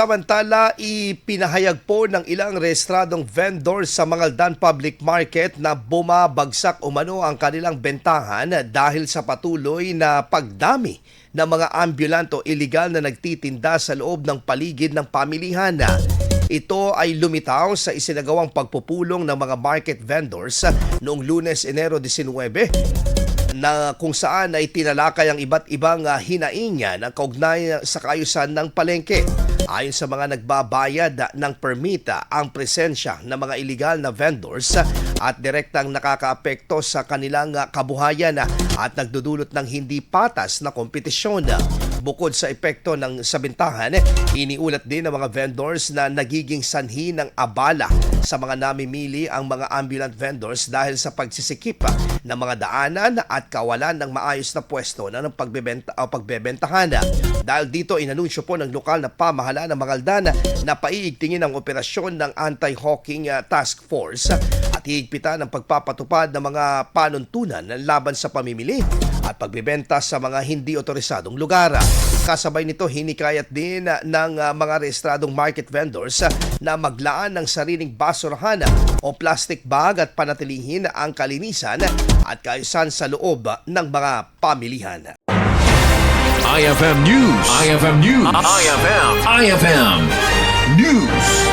Samantala, ipinahayag po ng ilang rehistradong vendors sa Mangaldan Public Market na bumabagsak umano ang kanilang bentahan dahil sa patuloy na pagdami ng mga ambulant o iligal na nagtitinda sa loob ng paligid ng pamilihan. Ito ay lumitaw sa isinagawang pagpupulong ng mga market vendors noong Lunes, Enero 19 na kung saan ay tinalakay ang iba't ibang hinaing na kaugnay sa kaayusan ng palengke. Ayon sa mga nagbabayad ng permita, ang presensya ng mga iligal na vendors at direktang nakakaapekto sa kanilang kabuhayan at nagdudulot ng hindi patas na kompetisyon. Bukod sa epekto ng sabintahan, iniulat din ng mga vendors na nagiging sanhi ng abala sa mga namimili ang mga ambulant vendors dahil sa pagsisikip ng mga daanan at kawalan ng maayos na pwesto na ng pagbebentahan. Dahil dito, inanunsyo po ng lokal na pamahalaan ng Mangaldan na paiigtingin ang operasyon ng Anti-Hawking Task Force at hihigpitan ang pagpapatupad ng mga panuntunan laban sa pamimili at pagbebenta sa mga hindi otorisadong lugar. Kasabay nito, hinikayat din ng mga rehistradong market vendors na maglaan ng sariling basurahan o plastic bag at panatilihin ang kalinisan at kaayusan sa loob ng mga pamilihan. IFM News. IFM News. IFM News.